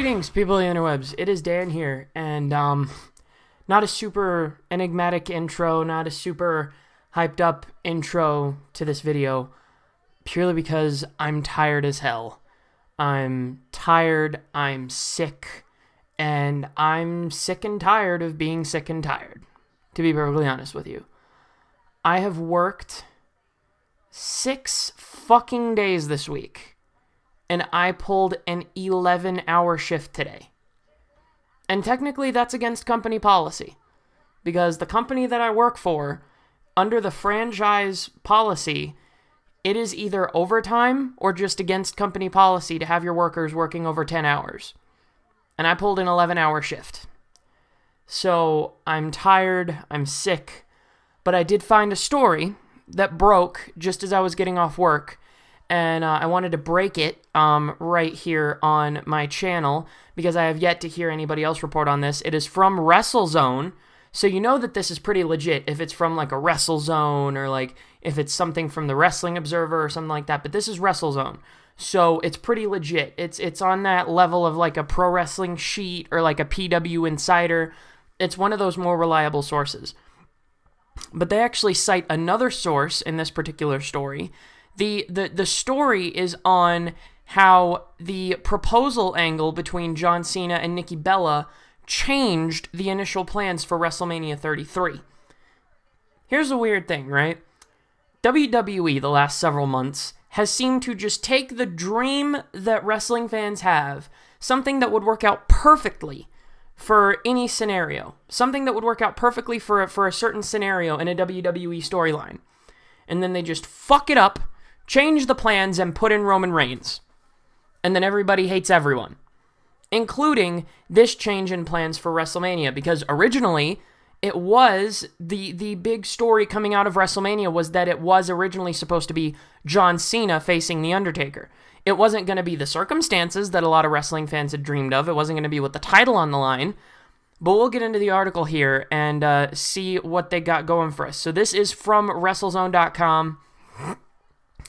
Greetings, people of the interwebs. It is Dan here, and not a super enigmatic intro, not a super hyped up intro to this video, purely because I'm tired as hell. I'm tired, I'm sick, and I'm sick and tired of being sick and tired, to be perfectly honest with you. I have worked 6 fucking days this week. And I pulled an 11-hour shift today. And technically that's against company policy. Because the company that I work for, under the franchise policy, it is either overtime or just against company policy to have your workers working over 10 hours. And I pulled an 11-hour shift. So I'm tired, I'm sick, but I did find a story that broke just as I was getting off work. And I wanted to break it right here on my channel because I have yet to hear anybody else report on this. It is from WrestleZone, so you know that this is pretty legit if it's from like a WrestleZone or like if it's something from the Wrestling Observer or something like that. But this is WrestleZone, so it's pretty legit. It's on that level of like a Pro Wrestling Sheet or like a PW Insider. It's one of those more reliable sources. But they actually cite another source in this particular story. The story is on how the proposal angle between John Cena and Nikki Bella changed the initial plans for WrestleMania 33. Here's a weird thing, right? WWE, the last several months, has seemed to just take the dream that wrestling fans have, something that would work out perfectly for any scenario, something that would work out perfectly for a certain scenario in a WWE storyline, and then they just fuck it up, change the plans, and put in Roman Reigns. And then everybody hates everyone. Including this change in plans for WrestleMania. Because originally, it was, the big story coming out of WrestleMania was that it was originally supposed to be John Cena facing The Undertaker. It wasn't going to be the circumstances that a lot of wrestling fans had dreamed of. It wasn't going to be with the title on the line. But we'll get into the article here and see what they got going for us. So this is from WrestleZone.com.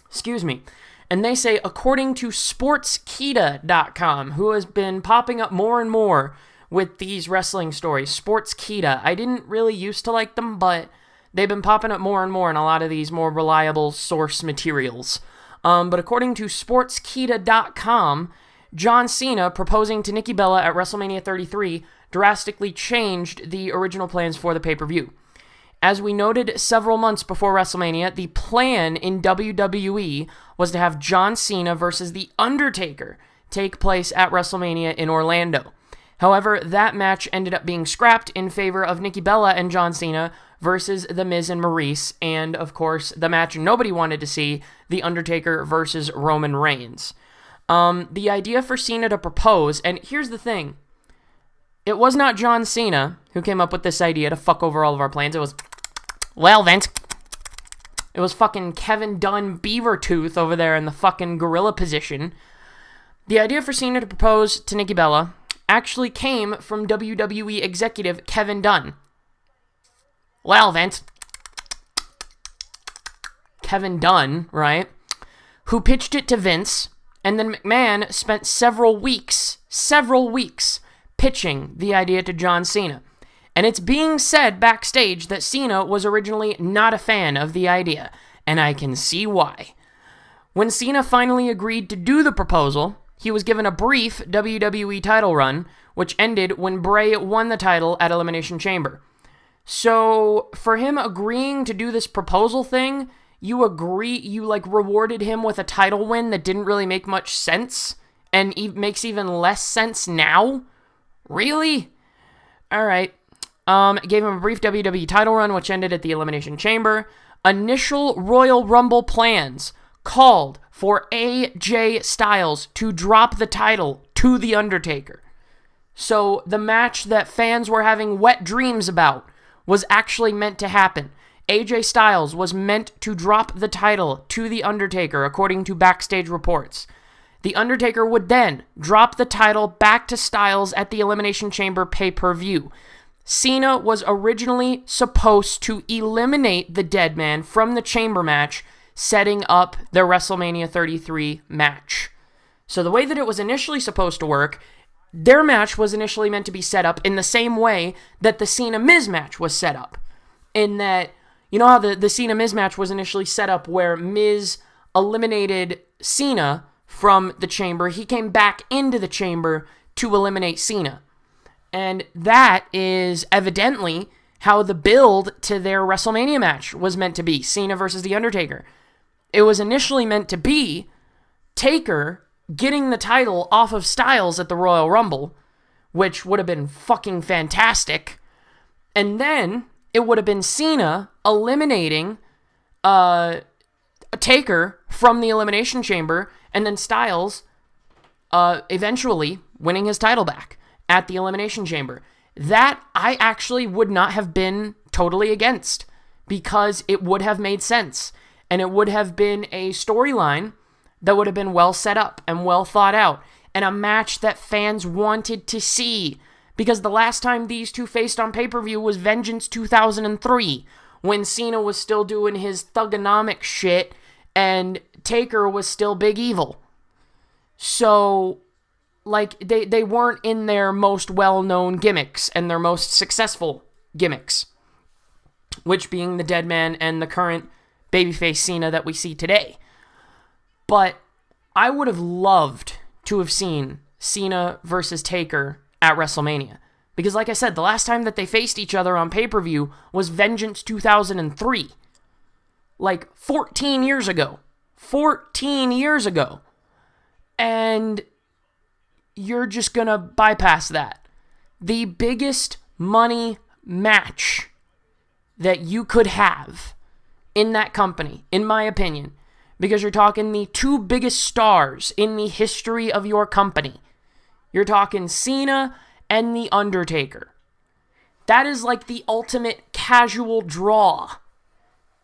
Excuse me. And they say, according to Sportskeeda.com, who has been popping up more and more with these wrestling stories. Sportskeeda. I didn't really used to like them, but they've been popping up more and more in a lot of these more reliable source materials. But according to Sportskeeda.com, John Cena proposing to Nikki Bella at WrestleMania 33 drastically changed the original plans for the pay-per-view. As we noted several months before WrestleMania, the plan in WWE was to have John Cena versus The Undertaker take place at WrestleMania in Orlando. However, that match ended up being scrapped in favor of Nikki Bella and John Cena versus The Miz and Maurice, and of course, the match nobody wanted to see, The Undertaker versus Roman Reigns. The idea for Cena to propose, and here's the thing, it was not John Cena who came up with this idea to fuck over all of our plans. It was, well, Vince, it was fucking Kevin Dunn Beavertooth over there in the fucking gorilla position. The idea for Cena to propose to Nikki Bella actually came from WWE executive Kevin Dunn. Well, Vince, Kevin Dunn, right, who pitched it to Vince, and then McMahon spent several weeks pitching the idea to John Cena. And it's being said backstage that Cena was originally not a fan of the idea, and I can see why. When Cena finally agreed to do the proposal, he was given a brief WWE title run, which ended when Bray won the title at Elimination Chamber. So, for him agreeing to do this proposal thing, you rewarded him with a title win that didn't really make much sense, and makes even less sense now? Really? Alright. Gave him a brief WWE title run, which ended at the Elimination Chamber. Initial Royal Rumble plans called for AJ Styles to drop the title to The Undertaker. So the match that fans were having wet dreams about was actually meant to happen. AJ Styles was meant to drop the title to The Undertaker, according to backstage reports. The Undertaker would then drop the title back to Styles at the Elimination Chamber pay-per-view. Cena was originally supposed to eliminate the Dead Man from the Chamber match, setting up the WrestleMania 33 match. So the way that it was initially supposed to work, their match was initially meant to be set up in the same way that the Cena-Miz match was set up. In that, you know how the Cena-Miz match was initially set up where Miz eliminated Cena from the chamber. He came back into the chamber to eliminate Cena. And that is evidently how the build to their WrestleMania match was meant to be. Cena versus The Undertaker. It was initially meant to be Taker getting the title off of Styles at the Royal Rumble, which would have been fucking fantastic. And then it would have been Cena eliminating Taker from the Elimination Chamber, and then Styles eventually winning his title back at the Elimination Chamber. That I actually would not have been totally against, because it would have made sense, and it would have been a storyline that would have been well set up and well thought out, and a match that fans wanted to see, because the last time these two faced on pay-per-view was Vengeance 2003, when Cena was still doing his thugonomic shit, and Taker was still Big Evil. So, like, they weren't in their most well-known gimmicks and their most successful gimmicks, which being the Dead Man and the current babyface Cena that we see today. But I would have loved to have seen Cena versus Taker at WrestleMania. Because like I said, the last time that they faced each other on pay-per-view was Vengeance 2003. Like 14 years ago. 14 years ago. And you're just gonna bypass that. The biggest money match that you could have in that company, in my opinion, because you're talking the two biggest stars in the history of your company. You're talking Cena and The Undertaker. That is like the ultimate casual draw.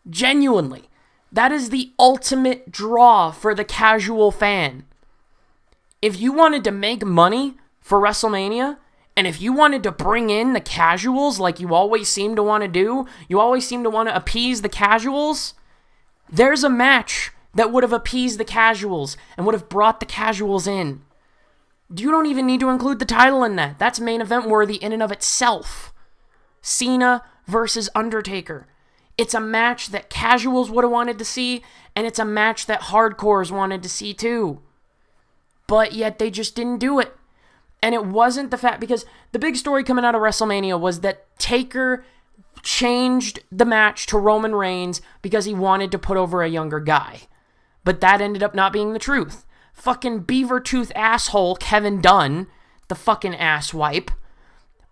Genuinely. That is the ultimate draw for the casual fan. If you wanted to make money for WrestleMania, and if you wanted to bring in the casuals like you always seem to want to do, you always seem to want to appease the casuals, there's a match that would have appeased the casuals and would have brought the casuals in. You don't even need to include the title in that. That's main event worthy in and of itself. Cena versus Undertaker. It's a match that casuals would have wanted to see, and it's a match that hardcores wanted to see too. But yet they just didn't do it. And it wasn't the fact, because the big story coming out of WrestleMania was that Taker changed the match to Roman Reigns because he wanted to put over a younger guy. But that ended up not being the truth. Fucking beaver tooth asshole Kevin Dunn, the fucking asswipe,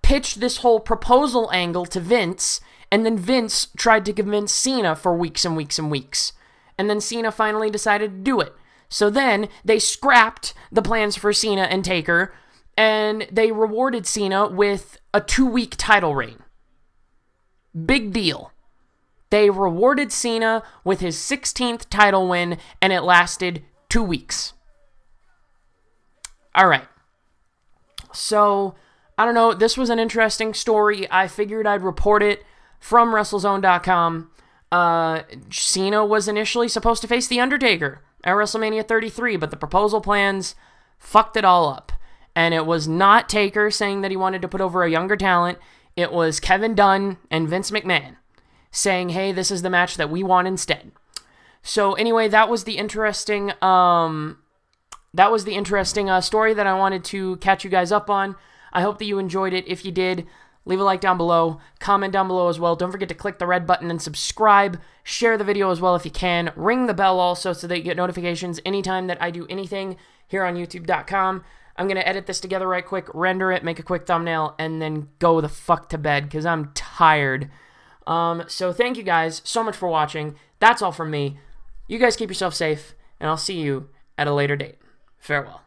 pitched this whole proposal angle to Vince, and then Vince tried to convince Cena for weeks and weeks and weeks. And then Cena finally decided to do it. So then they scrapped the plans for Cena and Taker, and they rewarded Cena with a 2-week title reign. Big deal. They rewarded Cena with his 16th title win, and it lasted 2 weeks. Alright. So, I don't know, this was an interesting story. I figured I'd report it from WrestleZone.com. Cena was initially supposed to face The Undertaker at WrestleMania 33, but the proposal plans fucked it all up. And it was not Taker saying that he wanted to put over a younger talent. It was Kevin Dunn and Vince McMahon saying, hey, this is the match that we want instead. So anyway, that was the interesting story that I wanted to catch you guys up on. I hope that you enjoyed it. If you did, leave a like down below, comment down below as well. Don't forget to click the red button and subscribe. Share the video as well if you can. Ring the bell also so that you get notifications anytime that I do anything here on YouTube.com. I'm going to edit this together right quick, render it, make a quick thumbnail, and then go the fuck to bed because I'm tired. So thank you guys so much for watching. That's all from me. You guys keep yourself safe, and I'll see you at a later date. Farewell.